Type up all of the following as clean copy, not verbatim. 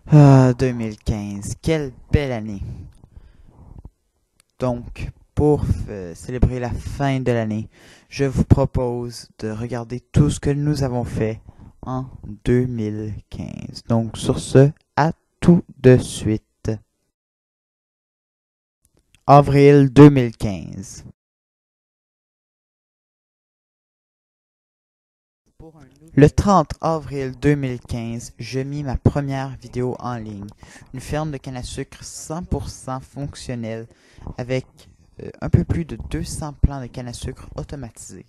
Ah, 2015, quelle belle année. Donc, pour célébrer la fin de l'année, je vous propose de regarder tout ce que nous avons fait en 2015. Donc, sur ce, à tout de suite. Avril 2015. Le 30 avril 2015, je mis ma première vidéo en ligne. Une ferme de canne à sucre 100% fonctionnelle avec un peu plus de 200 plants de canne à sucre automatisés.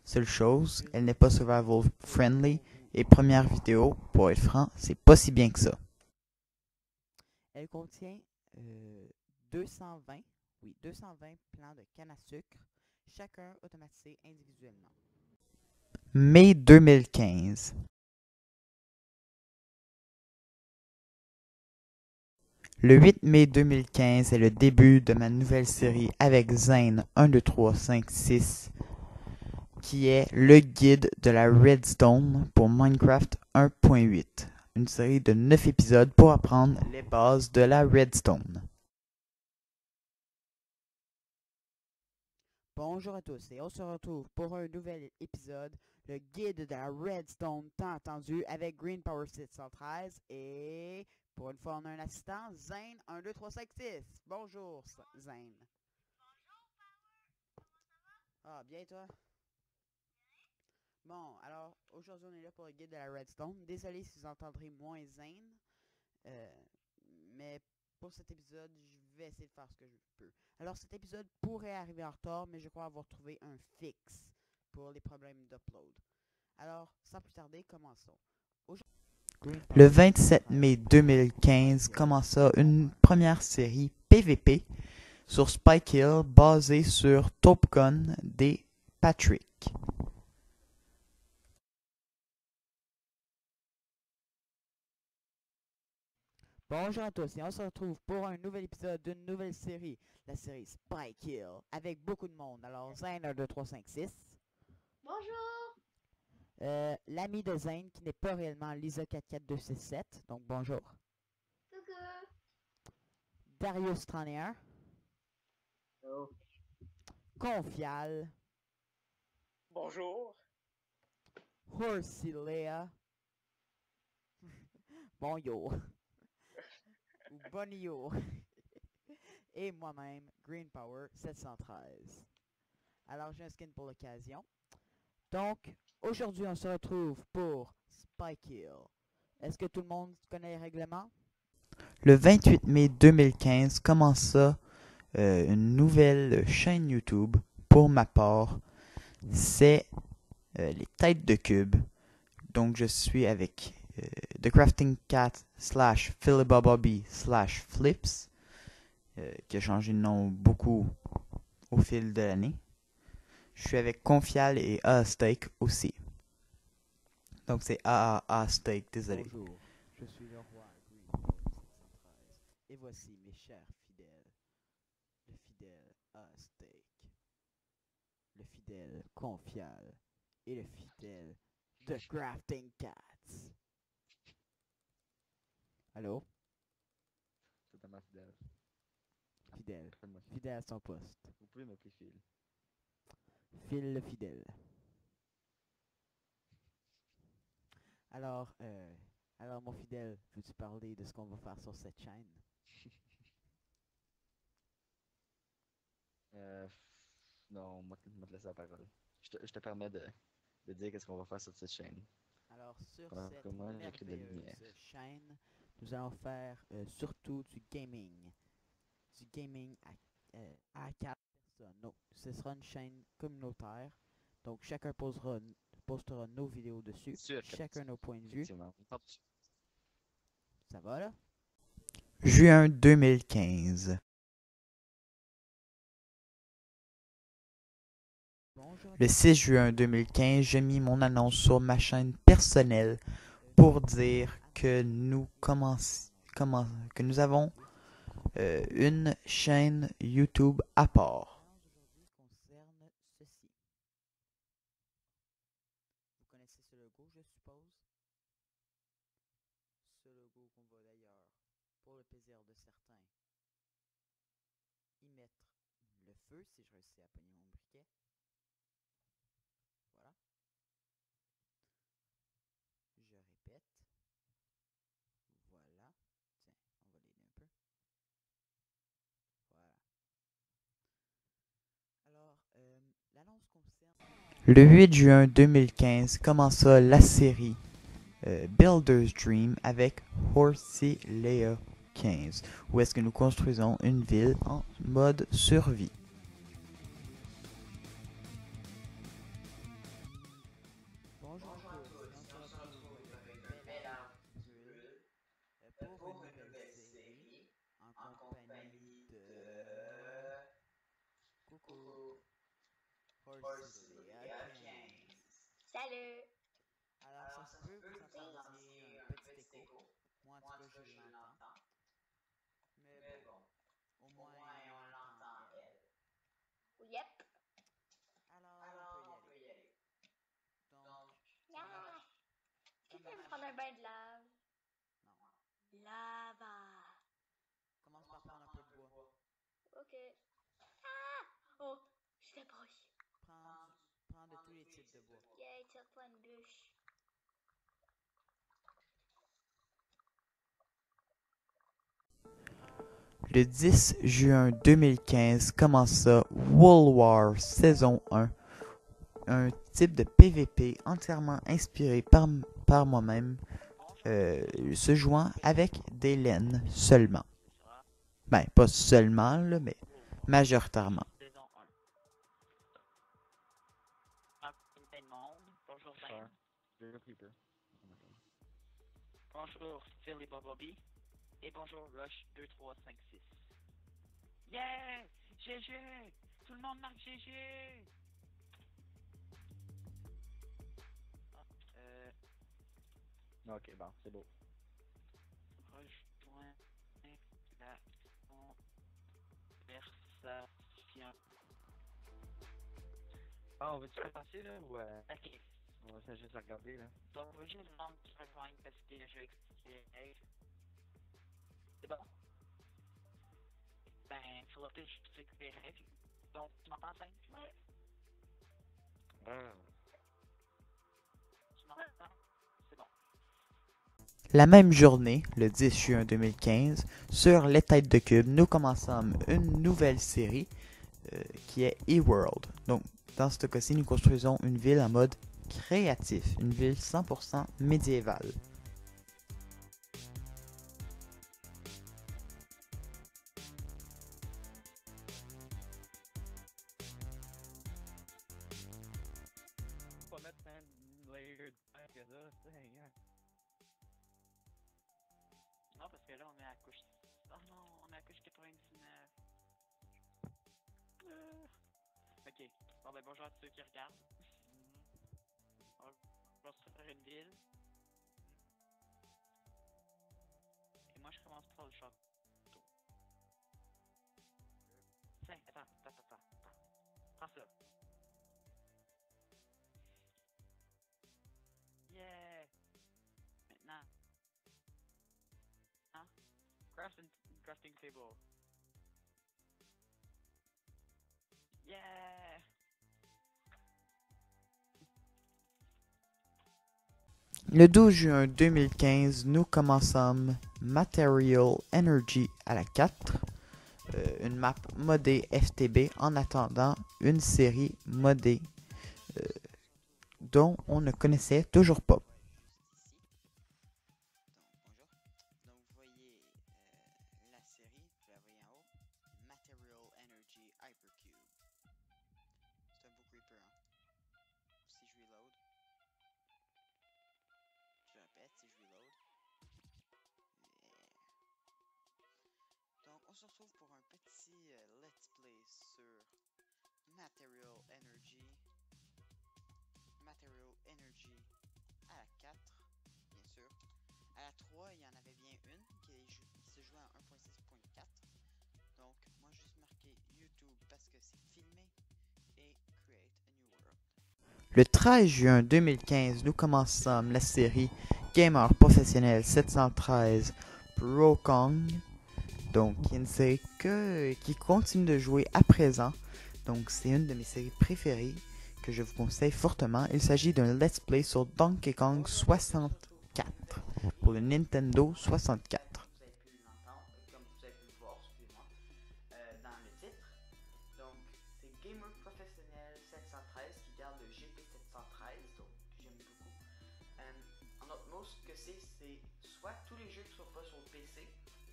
Seule chose, elle n'est pas survival friendly et première vidéo, pour être franc, c'est pas si bien que ça. Elle contient 220, 220 plants de canne à sucre, chacun automatisé individuellement. Mai 2015. Le 8 mai 2015 est le début de ma nouvelle série avec Zane 1, 2, 3, 5, 6, qui est le guide de la Redstone pour Minecraft 1.8. Une série de 9 épisodes pour apprendre les bases de la Redstone. Bonjour à tous et on se retrouve pour un nouvel épisode, le guide de la Redstone tant attendu avec Green Power 713 et pour une fois on a un assistant, Zane 1, 2, 3, 5, 6. Bonjour Zane. Ah, bien toi? Bon, alors aujourd'hui on est là pour le guide de la Redstone. Désolé si vous entendrez moins Zane. Euh, mais pour cet épisode, je vais essayer de faire ce que je peux. Alors cet épisode pourrait arriver en retard, mais je crois avoir trouvé un fixe pour les problèmes d'upload. Alors, sans plus tarder, commençons. Le 27 mai 2015 commença une première série PVP sur Spike Hill basée sur Top Gun des Patrick. Bonjour à tous et on se retrouve pour un nouvel épisode d'une nouvelle série, la série Spike Hill, avec beaucoup de monde. Alors, Zane 1, 2, 3, 5, 6. Bonjour. L'ami de Zane qui n'est pas réellement Lisa 44267, donc bonjour. Coucou. Darius 31, Oh. Confial, Bonjour. Horsey Léa, bon yo, ou Bonnie yo, et moi-même, Green Power 713. Alors j'ai un skin pour l'occasion. Donc, aujourd'hui on se retrouve pour Spike Hill. Est-ce que tout le monde connaît les règlements? Le 28 mai 2015 commença une nouvelle chaîne YouTube pour ma part. C'est les têtes de cube. Donc je suis avec The Crafting Cat slash Philibobobby slash Flips, qui a changé de nom beaucoup au fil de l'année. Je suis avec Confial et A-Steak aussi. Donc c'est A Steak, désolé. Bonjour, je suis le roi Green Power 713. Et voici mes chers fidèles. Le fidèle Aztec, le fidèle Confial et le fidèle The Crafting Cats. Allô? C'est tellement fidèle. Fidèle. Appelle-moi Phil. Fidèle à son poste. Vous pouvez m'appeler Phil. Phil le fidèle. Alors, mon fidèle, veux-tu parler de ce qu'on va faire sur cette chaîne? Euh, non, moi, te laisser la parole. Je te permets de dire qu'est-ce qu'on va faire sur cette chaîne. Alors, sur cette Comment j'écris de la lumière. merveilleuse chaîne, nous allons faire surtout du gaming. Du gaming à 4 personnes. Non, ce sera une chaîne communautaire. Donc, chacun postera nos vidéos dessus. Sûr, Chacun nos points de vue. effectivement. Ça va là? Juin 2015. Bonjour. Le 6 juin 2015, j'ai mis mon annonce sur ma chaîne personnelle pour dire que que nous avons une chaîne YouTube à part. Concerne ceci. Vous connaissez ce logo, je suppose? Ce logo qu'on va d'ailleurs pour le plaisir de certains, y mettre le feu si je réussis à pogner mon briquet. Voilà. Je répète. Voilà. Tiens, on va l'aider un peu. Voilà. Alors, l'annonce concerne... Le 8 juin 2015 commença la série Builder's Dream avec Horsey Lea 15, où est-ce que nous construisons une ville en mode survie. Bonjour à tous, on se retrouve une belle aventure pour une nouvelle série en compagnie de Coucou Horsey 15. Salut. Alors ça se peut que vous entendiez un petit écho. Moi en tout cas je l'entends. Mais bon, au moins on l'entend elle. Yep. Alors on peut y aller. Donc, Yeah. Est-ce que tu veux me prendre un bain de lave? non. Lava. Commence par prendre un peu de bois. Ok. Ah! Oh, je t'approche. Prends de tous les types de bois. Yay, tire-toi une bûche. Le 10 juin 2015 commença World War saison 1, un type de PVP entièrement inspiré par moi-même, se jouant avec des laines seulement. Ben, pas seulement, là, mais majoritairement. Saison 1. Plein de monde. Bonjour Ben. J'ai pris peur. Bonjour Phil et Bobby. Et bonjour Rush 2, 3, 5, 6. Yeah! GG! Tout le monde marque GG! Ok, bon, c'est beau. Rejoins la conversation. Ah, on va-tu commencer là ou Ok. on va juste regarder là? Donc, j'ai le monde qui rejoignent parce que je vais expliquer. C'est bon? Ben, Philippe, je t'expliquerai. Donc, tu m'entends, Saint? Ouais. Tu m'entends? C'est bon. La même journée, le 10 juin 2015, sur Les Têtes de Cube, nous commençons une nouvelle série qui est eWorld. Donc, dans ce cas-ci, nous construisons une ville en mode créatif, une ville 100% médiévale. Pas mettre un layer de pain que ça, c'est hein. Non, parce que là, on est à couche. Oh non, on est à couche 99. Ok. Bon, ben, bonjour à ceux qui regardent. On va se faire une ville. Et moi, je commence par le château. Tiens, attends. Prends ça. Yeah! Maintenant. Hein? Crafting table. Yeah! Le 12 juin 2015, nous commençons Material Energy à la 4, une map modée FTB en attendant une série modée dont on ne connaissait toujours pas. Donc, bonjour. Donc, vous voyez la série, vous la voyez en haut, Material Energy Hypercube. C'est un beau creeper, hein. Si je reload, je répète, si je reload. Yeah. Donc, on se retrouve pour un petit let's play sur Material Energy à la 4, bien sûr. À la 3, il y en avait bien une qui se jouait en 1.6.4. Donc, moi, juste marqué YouTube parce que c'est filmé et Create a New World. Le 13 juin 2015, nous commençons la série Gamer Professionnel 713 Pro Kong. Donc, il y a une série qui continue de jouer à présent. Donc, c'est une de mes séries préférées que je vous conseille fortement. Il s'agit d'un let's play sur Donkey Kong 64 pour le Nintendo 64. Vous avez pu l'entendre, comme vous avez pu le voir, excusez-moi, dans le titre. Donc, c'est Gamer Professionnel 713 qui garde le GP713, donc j'aime beaucoup. En autre mot, ce que c'est soit tous les jeux qui ne sont pas sur le PC,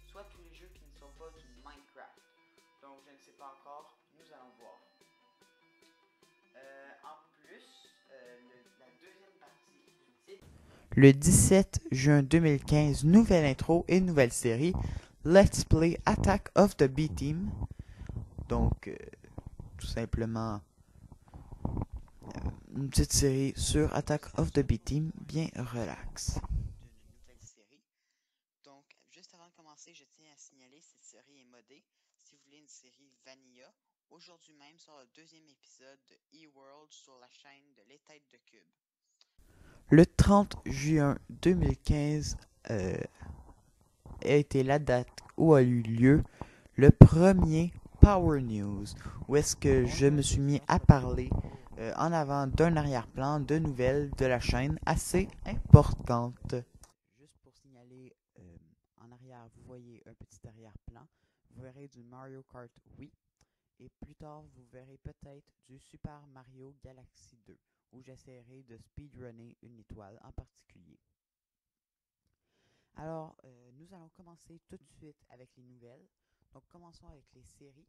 soit tous les jeux qui ne sont pas du Minecraft. Donc, je ne sais pas encore, nous allons voir. En plus, la deuxième partie du titre. Le 17 juin 2015, nouvelle intro et nouvelle série, Let's Play Attack of the B-Team. Donc, tout simplement, une petite série sur Attack of the B-Team, bien relax. D'une nouvelle série. Donc, juste avant de commencer, je tiens à signaler cette série est modée. Si vous voulez une série Vanilla, aujourd'hui même sort le deuxième épisode de E-World sur la chaîne de Les Têtes de Cube. Le 30 juin 2015 a été la date où a eu lieu le premier Power News, où est-ce que je me suis mis à parler en avant d'un arrière-plan de nouvelles de la chaîne assez importantes. Juste pour signaler, en arrière, vous voyez un petit arrière-plan. Vous verrez du Mario Kart Wii. Et plus tard, vous verrez peut-être du Super Mario Galaxy 2, où j'essaierai de speedrunner une étoile en particulier. Alors, nous allons commencer tout de suite avec les nouvelles. Donc, commençons avec les séries.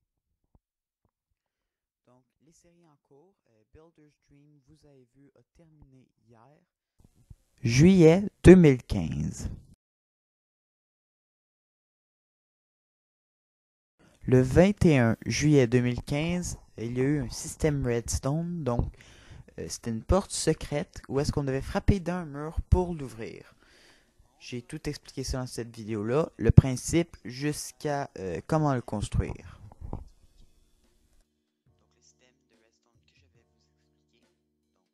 Donc, les séries en cours, Builder's Dream, vous avez vu, a terminé hier. Juillet 2015. Le 21 juillet 2015, il y a eu un système Redstone, donc c'était une porte secrète où est-ce qu'on devait frapper d'un mur pour l'ouvrir. J'ai tout expliqué ça dans cette vidéo-là, le principe jusqu'à comment le construire. Donc, le système de Redstone que je vais vous expliquer.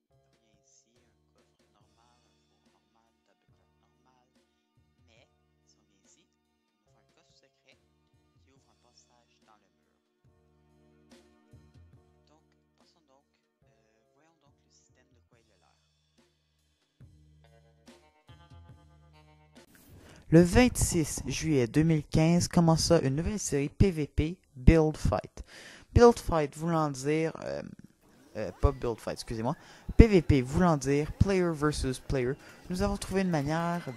Donc, il y a ici un coffre normal, un four normal, table de craft normal. Mais, si on vient ici, on ouvre un coffre secret qui ouvre un passage dans le mur. Donc, passons donc, voyons donc le système de quoi il a l'air. Le 26 juillet 2015 commença une nouvelle série PVP, Build Fight. Build Fight voulant dire... pas Build Fight, excusez-moi. PVP voulant dire Player versus Player. Nous avons trouvé une manière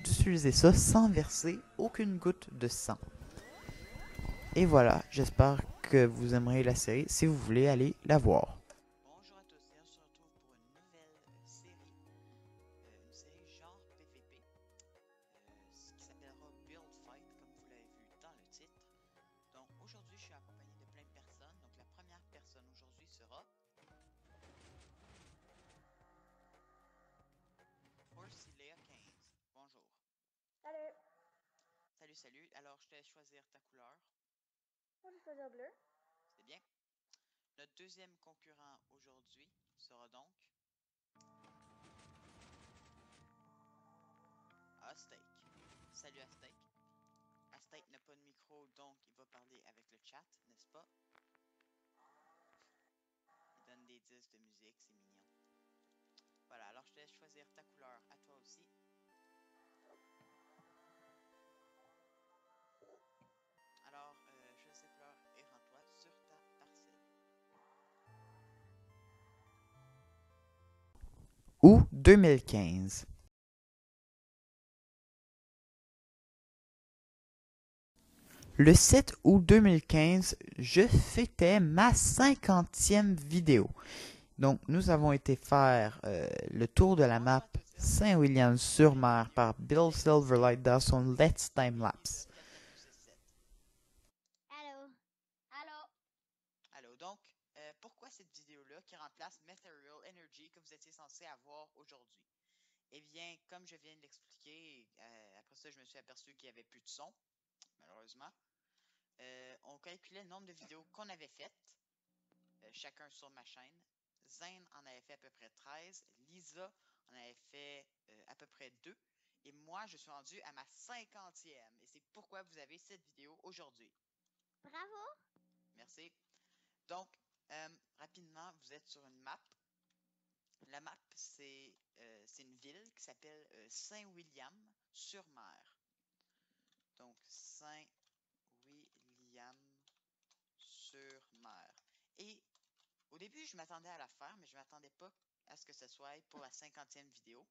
d'utiliser ça sans verser aucune goutte de sang. Et voilà, j'espère que vous aimerez la série si vous voulez aller la voir. Bonjour à tous et on se retrouve pour une nouvelle série genre PVP, ce qui s'appellera Build Fight comme vous l'avez vu dans le titre. Donc aujourd'hui je suis accompagné de plein de personnes, donc la première personne aujourd'hui sera Forcilea 15. Bonjour. Salut. Salut, alors je te laisse choisir ta couleur, Moi, je vais choisir bleu. c'est bien. Notre deuxième concurrent aujourd'hui sera donc Aztec. Salut Aztec. Aztec n'a pas de micro, donc il va parler avec le chat, n'est-ce pas? Il donne des disques de musique, c'est mignon. Voilà, alors je te laisse choisir ta couleur à toi aussi. Alors, choisis ta couleur et rends-toi sur ta parcelle. Août 2015. Le 7 août 2015, je fêtais ma 50e vidéo. Donc, nous avons été faire le tour de la map Saint-William-sur-Mer par Bill Silverlight dans son Let's Time Lapse. Allô. Allô. Allô, donc, pourquoi cette vidéo-là qui remplace Material Energy que vous étiez censé avoir aujourd'hui? Eh bien, comme je viens de l'expliquer, après ça, je me suis aperçu qu'il n'y avait plus de son, malheureusement. On calculait le nombre de vidéos qu'on avait faites, chacun sur ma chaîne. Zane en avait fait à peu près 13, Lisa en avait fait à peu près 2, Et moi, je suis rendu à ma 50e. Et c'est pourquoi vous avez cette vidéo aujourd'hui. Bravo! Merci. Donc, rapidement, vous êtes sur une map. La map, c'est une ville qui s'appelle Saint-William-sur-Mer. Donc, Saint-William-sur-Mer. Et au début, je m'attendais à la faire, mais je ne m'attendais pas à ce que ce soit pour la 50e vidéo.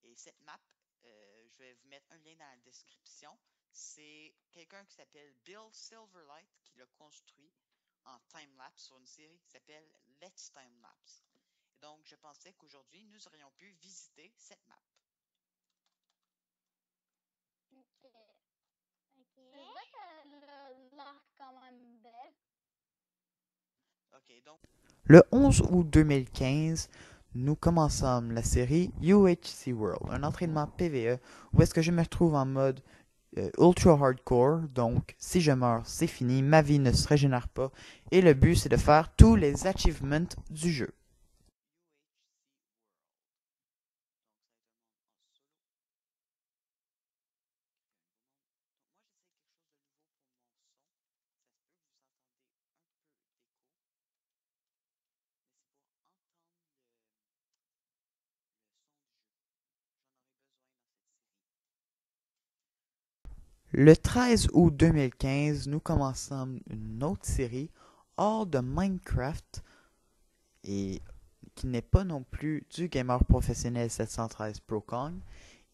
Et cette map, je vais vous mettre un lien dans la description. C'est quelqu'un qui s'appelle Bill Silverlight qui l'a construit en time-lapse sur une série qui s'appelle Let's Time-Lapse. Donc, je pensais qu'aujourd'hui, nous aurions pu visiter cette map. Ok. C'est vrai qu'elle a l'air quand même belle. Ok, donc, Le 11 août 2015, nous commençons la série UHC World, un entraînement PvE où est-ce que je me retrouve en mode ultra hardcore. Donc, si je meurs, c'est fini, ma vie ne se régénère pas. Et le but, c'est de faire tous les achievements du jeu. Le 13 août 2015, nous commençons une autre série hors de Minecraft et qui n'est pas non plus du gamer professionnel 713 ProCon.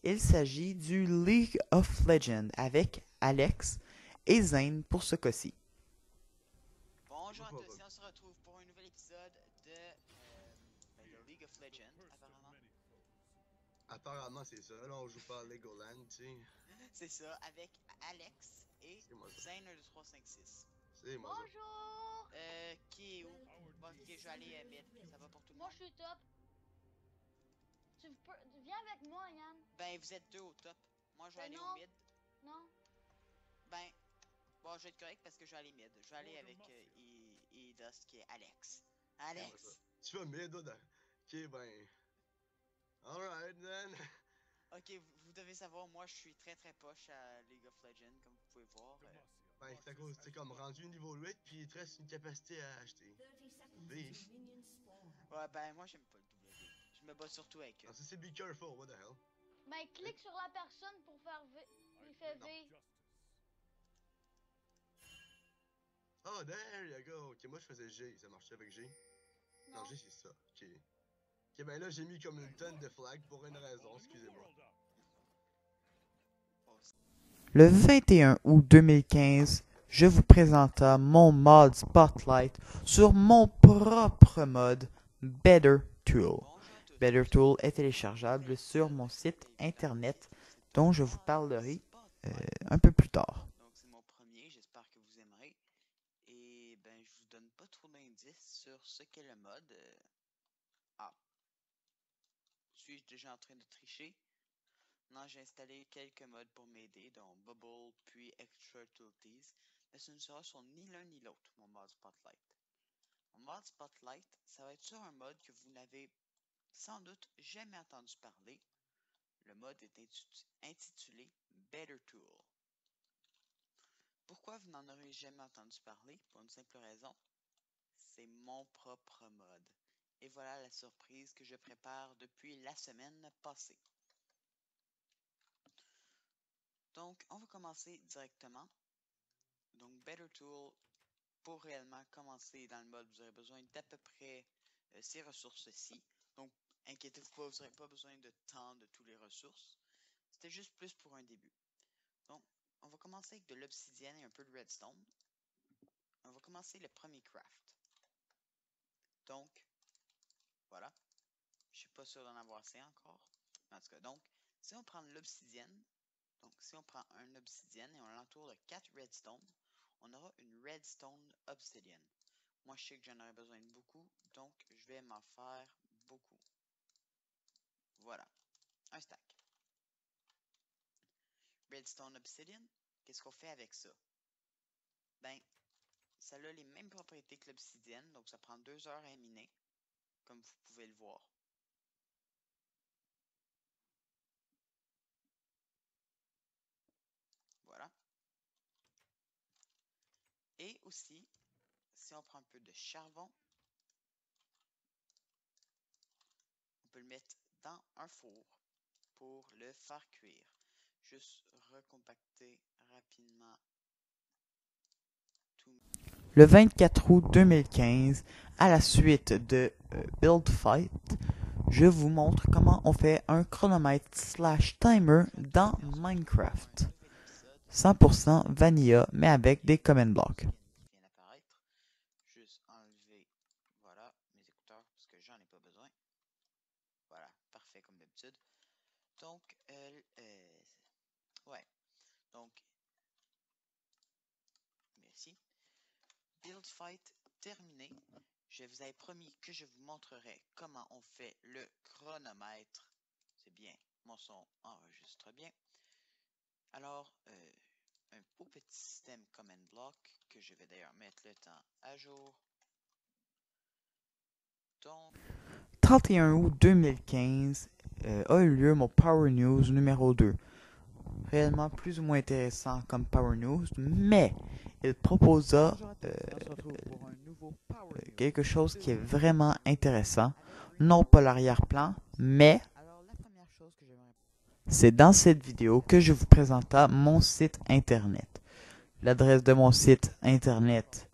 Il s'agit du League of Legends avec Alex et Zane pour ce cas-ci. bonjour à tous et on se retrouve pour un nouvel épisode de League of Legends, apparemment. Apparemment, c'est ça. Là, on joue pas à Legoland, tu sais. C'est ça, avec Alex et C'est moi ça. Zane 1, 2, 3, 5, 6. C'est moi ça. Bonjour! Qui est où? Bon, ok, je vais aller mid. Ça va pour tout le Moi, monde? je suis top. Viens avec moi, Yann. Ben, vous êtes deux au top. Moi, je vais Ben aller non. au mid. Non? Ben, bon, je vais être correct parce que je vais aller mid. Je vais aller avec Eidos qui est Alex. Alex! Tu vas mid, là? Ok, ben. Alright, then. Ok, vous devez savoir, moi, je suis très très poche à League of Legends, comme vous pouvez voir. Ben, c'est à cause, tu sais, comme rendu niveau 8, puis il te reste une capacité à acheter. V. Ouais, ben, moi, j'aime pas le W. Je me bats surtout avec eux. Non, ça, c'est be careful, what the hell. Ben, clique sur la personne pour faire V. Il fait V. Oh, there you go. Ok, moi, je faisais G. Ça marchait avec G? Non, Non. G, c'est ça. Ok. Ok, ben là, j'ai mis comme une tonne de flags pour une raison, excusez-moi. Le 21 août 2015, je vous présenta mon mod Spotlight sur mon propre mode Better Tool. Bonjour à tous. Better Tool est téléchargeable sur mon site internet dont je vous parlerai un peu plus tard. Donc, c'est mon premier, j'espère que vous aimerez. Et ben, je vous donne pas trop d'indices sur ce qu'est le mode. Ah. Suis-je déjà en train de tricher? Non, j'ai installé quelques modes pour m'aider, dont Bubble puis Extra Utilities, mais ce ne sera sur ni l'un ni l'autre, mon mode Spotlight. Mon mode Spotlight, ça va être sur un mode que vous n'avez sans doute jamais entendu parler. Le mode est intitulé Better Tool. Pourquoi vous n'en aurez jamais entendu parler? Pour une simple raison, c'est mon propre mode. Et voilà la surprise que je prépare depuis la semaine passée. Donc, on va commencer directement. Donc, Better Tool, pour réellement commencer dans le mode, vous aurez besoin d'à peu près ces ressources-ci. Donc, inquiétez-vous pas, vous n'aurez pas besoin de tant de toutes les ressources. C'était juste plus pour un début. Donc, on va commencer avec de l'obsidienne et un peu de redstone. On va commencer le premier craft. Donc, voilà. Je suis pas sûr d'en avoir assez encore. En tout cas, donc, si on prend l'obsidienne, donc si on prend un obsidienne et on l'entoure de 4 redstone, on aura une redstone obsidienne. Moi, je sais que j'en aurais besoin de beaucoup, donc je vais m'en faire beaucoup. Voilà, un stack. Redstone obsidian, qu'est-ce qu'on fait avec ça? Ben, ça a les mêmes propriétés que l'obsidienne, donc ça prend 2 heures à miner, comme vous pouvez le voir. aussi, si on prend un peu de charbon, on peut le mettre dans un four pour le faire cuire. Juste recompacter rapidement tout. Le 24 août 2015, à la suite de Build Fight, je vous montre comment on fait un chronomètre / timer dans Minecraft. 100% vanilla, mais avec des command blocks. Vient d'apparaître. Juste enlever, voilà, mes écouteurs parce que j'en ai pas besoin. Voilà, parfait comme d'habitude. Donc, ouais. Donc, merci. Build Fight terminé. Je vous avais promis que je vous montrerai comment on fait le chronomètre. C'est bien, mon son enregistre bien. Alors, un beau petit système command block que je vais d'ailleurs mettre le temps à jour. Donc, 31 août 2015 a eu lieu mon Power News numéro 2. Réellement plus ou moins intéressant comme Power News, mais il proposa quelque chose qui est vraiment intéressant. Non pas l'arrière-plan, mais c'est dans cette vidéo que je vous présenta mon site internet. L'adresse de mon site internet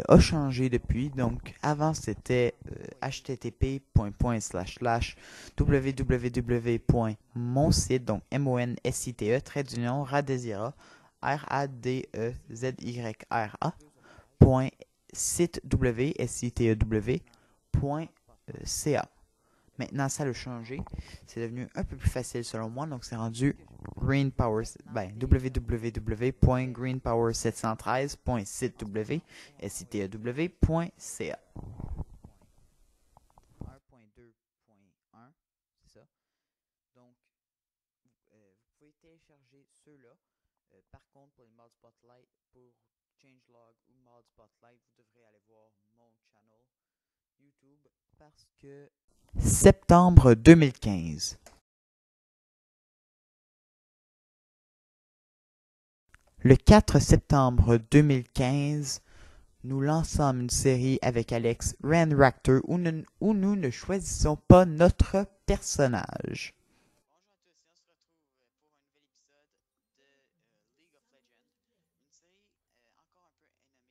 a changé depuis. Donc, avant, c'était http://www.monsite, donc MONSITE, trait d'union, Radezira, RADEZYRA.sitew.ca. Maintenant, ça a changé. C'est devenu un peu plus facile selon moi. Donc, c'est rendu www.greenpower713.sitew.ca. 1.2.1, c'est ça. Donc, vous pouvez télécharger ceux-là. Par contre, pour les mods Spotlight, pour changelog ou mod Spotlight, vous devrez aller voir mon channel YouTube parce que septembre 2015. Le 4 septembre 2015, nous lançons une série avec Alex Randractor où nous ne choisissons pas notre personnage. bonjour à tous et on se retrouve pour un nouvel épisode de League of Legends. Une série encore un peu énommée.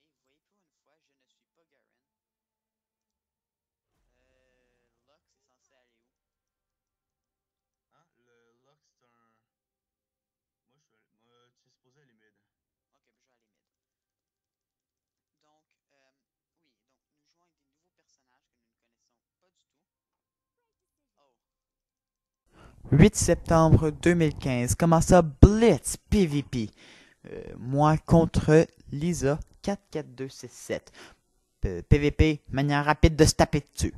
Vous voyez, pour une fois, je ne suis pas Garen. Lux est censé aller où? Hein? Le lock, c'est un. Moi, tu es supposé aller mid. Ok, ben je vais aller mid. Donc, oui, donc nous jouons avec des nouveaux personnages que nous ne connaissons pas du tout. Oh, 8 septembre 2015, comment ça? Blitz PvP. Moi contre Lisa 44267. PvP, manière rapide de se taper dessus.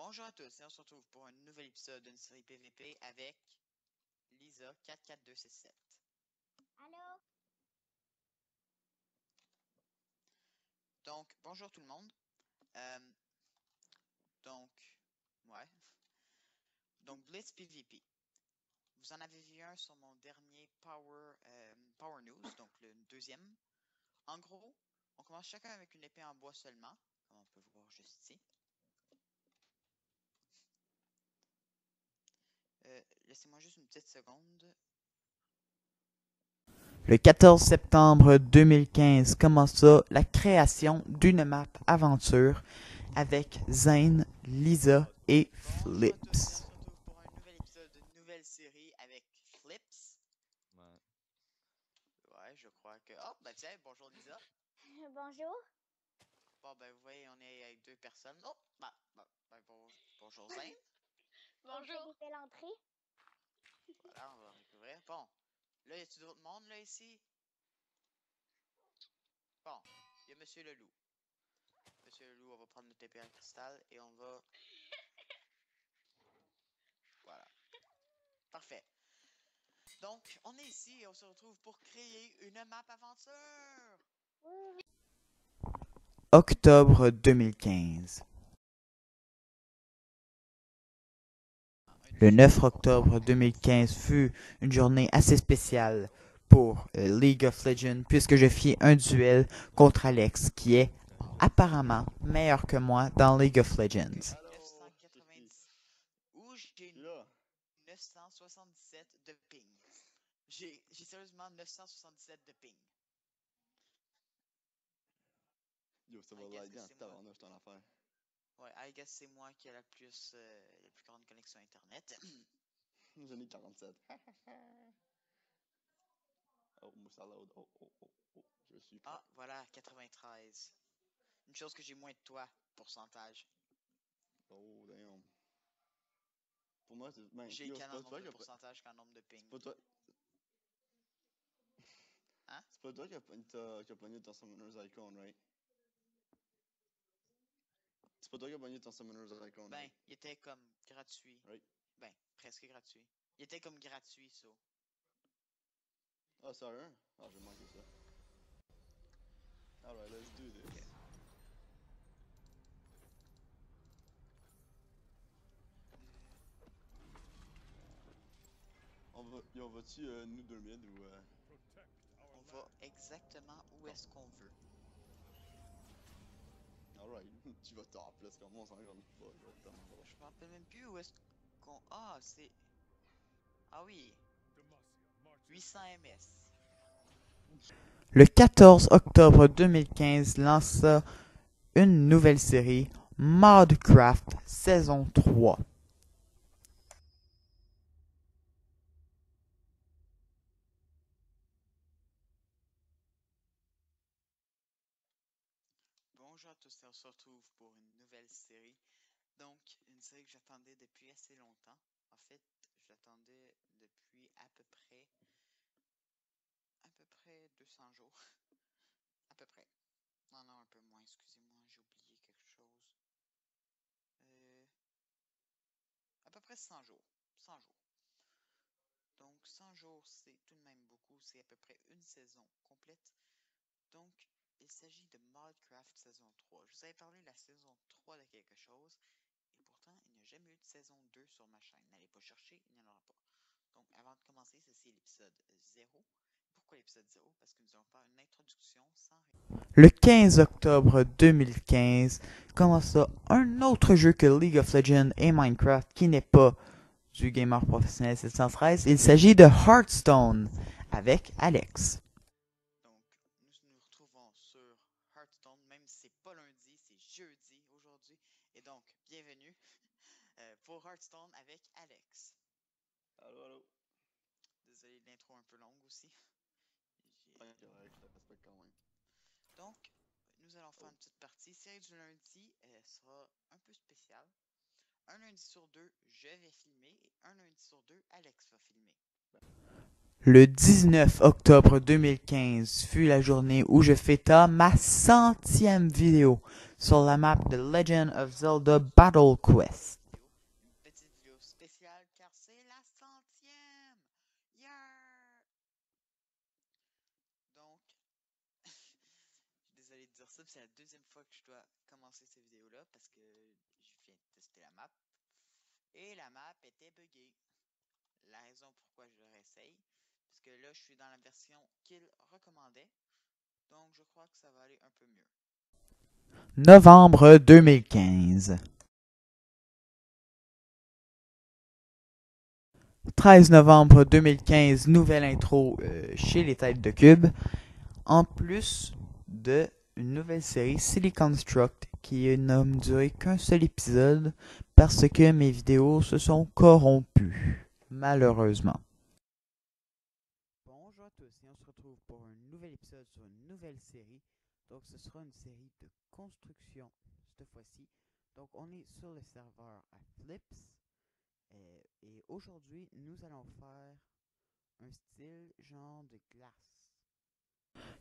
bonjour à tous et on se retrouve pour un nouvel épisode d'une série PVP avec Lisa 44267. Allô? Donc, bonjour tout le monde. Donc, ouais. Donc, Blitz PvP. Vous en avez vu un sur mon dernier Power News, donc le deuxième. En gros, on commence chacun avec une épée en bois seulement, comme on peut voir juste ici. Laissez-moi juste une petite seconde. Le 14 septembre 2015 commence la création d'une map aventure avec Zane, Lisa et Flips. On se retrouve pour un nouvel épisode d'une nouvelle série avec Flips. Ouais. Ouais, je crois que... Oh, bah tiens, bonjour Lisa. Bonjour. Bon, ben vous voyez, on est avec deux personnes. Oh, bonjour Zane. Bonjour. Quelle entrée? Voilà, on va découvrir. Bon, là, y a-t-il d'autres monde, là, ici? Bon, il y a Monsieur le Loup. Monsieur le Loup, on va prendre notre épée en cristal et on va... Voilà. Parfait. Donc, on est ici et on se retrouve pour créer une map aventure. Octobre 2015. Le 9 octobre 2015 fut une journée assez spéciale pour League of Legends puisque je fis un duel contre Alex qui est apparemment meilleur que moi dans League of Legends. Allô? 990. Où j'ai Là. 977 de ping. J'ai sérieusement 977 de ping. Yo, ça va I guess light que dans c'est ta moi. en ton affaire. Ouais, I guess c'est moi qui ai la plus grande connexion internet. J'en ai 47. Oh, moi ça load. Oh. Je suis prêt. Ah, voilà, 93. Une chose que j'ai moins de toi, pourcentage. Oh, damn. Pour moi, c'est. Ben, J'ai yo, quel c'est pas nombre toi de qui a. pourcentage qu'un nombre de ping. C'est pas toi. Hein? C'est pas toi qui a pogné ton Summoner's Icon, right? C'est pas toi qui a pogné ton Summoner's Icon, Ben, right? il était comme gratuit. Right. Ben, presque gratuit. Il était comme gratuit, ça. Ah, sérieux? Ah, j'ai manqué ça. Alright, let's do this. Ok. On va-tu nous deux mid ou. On va exactement où est-ce qu'on veut. Alright, tu vas top, là, c'est comme on s'en rend pas, là, tellement drôle. Je me rappelle même plus où est-ce qu'on... Ah, c'est... Ah oui. 800 ms. Le 14 octobre 2015 lança une nouvelle série, Modcraft saison 3. Bonjour à tous, on se retrouve pour une nouvelle série. Donc, une série que j'attendais depuis assez longtemps. En fait, je l'attendais depuis à peu près 200 jours. À peu près. Non, un peu moins, excusez-moi, j'ai oublié quelque chose. À peu près 100 jours. 100 jours. Donc, 100 jours, c'est tout de même beaucoup. C'est à peu près une saison complète. Donc, il s'agit de Modcraft saison 3. Je vous avais parlé de la saison 3 de quelque chose. Et pourtant, il n'y a jamais eu de saison 2 sur ma chaîne. N'allez pas chercher, il n'y en aura pas. Donc, avant de commencer, ceci est l'épisode 0. Pourquoi l'épisode 0? Parce que nous allons faire une introduction sans... Le 15 octobre 2015 commença un autre jeu que League of Legends et Minecraft qui n'est pas du gamer professionnel 713. Il s'agit de Hearthstone avec Alex. Donc, nous nous retrouvons sur Hearthstone, même si c'est pas lundi, c'est jeudi aujourd'hui. Et donc, bienvenue pour Hearthstone avec Alex. Allô? Désolé de l'intro un peu longue aussi. Ouais, je te respecte quand même. Donc, nous allons faire une petite partie. Série du lundi sera un peu spéciale. Un lundi sur deux, je vais filmer. Et un lundi sur deux, Alex va filmer. Le 19 octobre 2015 fut la journée où je fêta ma 100e vidéo sur la map de Legend of Zelda Battle Quest. Une petite vidéo spéciale car c'est la 100e! Yeah! Donc, je suis désolé de dire ça, c'est la deuxième fois que je dois commencer cette vidéo-là parce que je viens de tester la map. Et la map était buggée. La raison pourquoi je le réessaye, parce que là je suis dans la version qu'il recommandait, donc je crois que ça va aller un peu mieux. Novembre 2015. 13 novembre 2015, nouvelle intro chez les Têtes de Cube. En plus de une nouvelle série, Silicon Struct, qui n'a duré qu'un seul épisode parce que mes vidéos se sont corrompues, malheureusement. Bonjour à tous et on se retrouve pour un nouvel épisode sur une nouvelle série. Donc ce sera une série de construction cette fois-ci. Donc on est sur le serveur à Flips. Et aujourd'hui, nous allons faire un style genre de glace.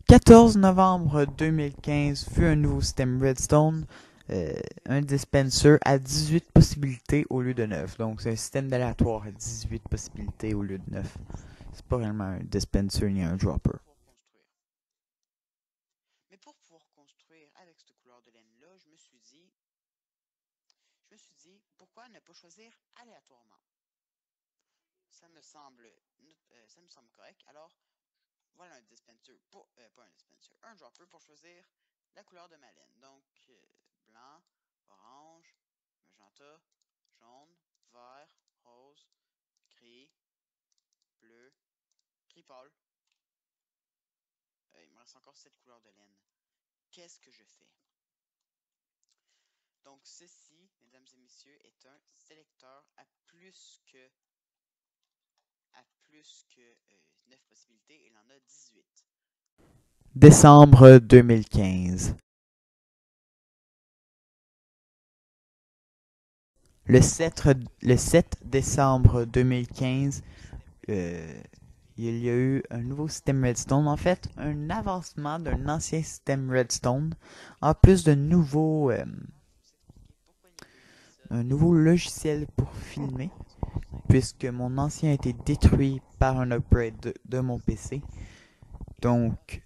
14 novembre 2015 fut un nouveau système Redstone, un dispenser à 18 possibilités au lieu de 9. Donc c'est un système d'aléatoire à 18 possibilités au lieu de 9. C'est pas réellement un dispenser ni un dropper. Mais pour pouvoir construire avec cette couleur de laine là, je me suis dit pourquoi ne pas choisir aléatoirement? Ça me semble correct. Alors, voilà un dispenser, pas un dispenser, un dropper pour choisir la couleur de ma laine. Donc, blanc, orange, magenta, jaune, vert, rose, gris, bleu, gris pâle. Il me reste encore 7 couleurs de laine. Qu'est-ce que je fais? Donc, ceci, mesdames et messieurs, est un sélecteur à plus que 9 possibilités. Il en a 18. Décembre 2015. Le 7 décembre 2015, il y a eu un nouveau système Redstone. En fait, un avancement d'un ancien système Redstone. En plus d'un un nouveau logiciel pour filmer, puisque mon ancien a été détruit par un upgrade de mon PC. Donc,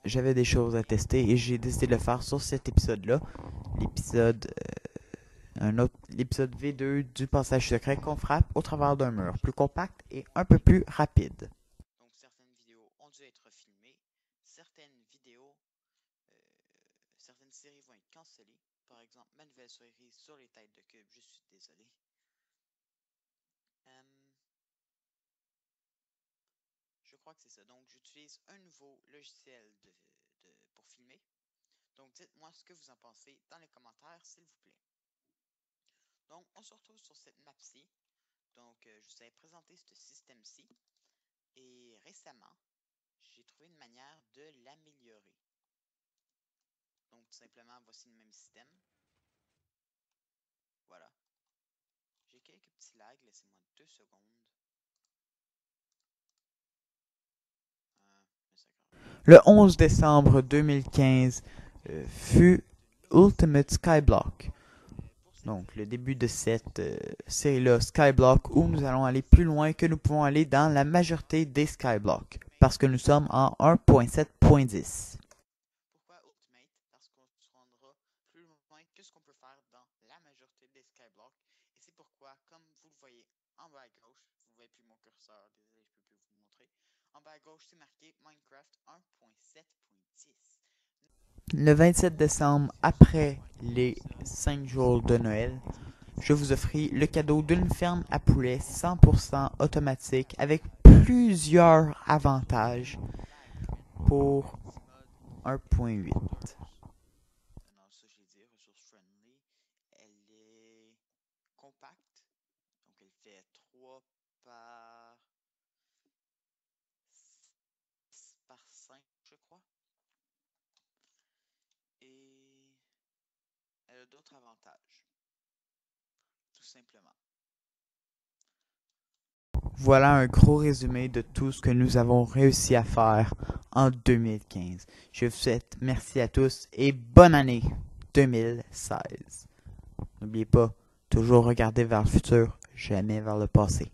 j'avais des choses à tester et j'ai décidé de le faire sur cet épisode-là. L'épisode V2 du passage secret qu'on frappe au travers d'un mur, plus compact et un peu plus rapide. Donc, certaines vidéos ont dû être filmées. Certaines séries vont être cancellées. Par exemple, ma nouvelle série sur les têtes de cubes, je suis désolé. Je crois que c'est ça. Donc, j'utilise un nouveau logiciel pour filmer. Donc, dites-moi ce que vous en pensez dans les commentaires, s'il vous plaît. Donc, on se retrouve sur cette map-ci. Donc, je vous avais présenté ce système-ci. Et récemment, j'ai trouvé une manière de l'améliorer. Donc, tout simplement, voici le même système. Voilà. J'ai quelques petits lags. Laissez-moi 2 secondes. Le 11 décembre 2015 fut Ultimate Skyblock. Donc, le début de cette série-là, Skyblock, où nous allons aller plus loin que nous pouvons aller dans la majorité des Skyblocks, parce que nous sommes en 1.7.10. Pourquoi Ultimate? Parce qu'on se rendra plus loin que ce qu'on peut faire dans la majorité des Skyblocks. Et c'est pourquoi, comme vous le voyez en bas à gauche, vous ne voyez plus mon curseur, désolé, je ne peux plus vous montrer. En bas à gauche, c'est marqué Minecraft 1.7.10. Le 27 décembre, après les 5 jours de Noël, je vous offris le cadeau d'une ferme à poulets 100% automatique avec plusieurs avantages pour 1.8. Non, ça j'ai dit, ressource friendly. Elle est compacte. Donc elle fait 3 par 5, je crois. Et elle a d'autres avantages. Tout simplement. Voilà un gros résumé de tout ce que nous avons réussi à faire en 2015. Je vous souhaite merci à tous et bonne année 2016. N'oubliez pas, toujours regarder vers le futur, jamais vers le passé.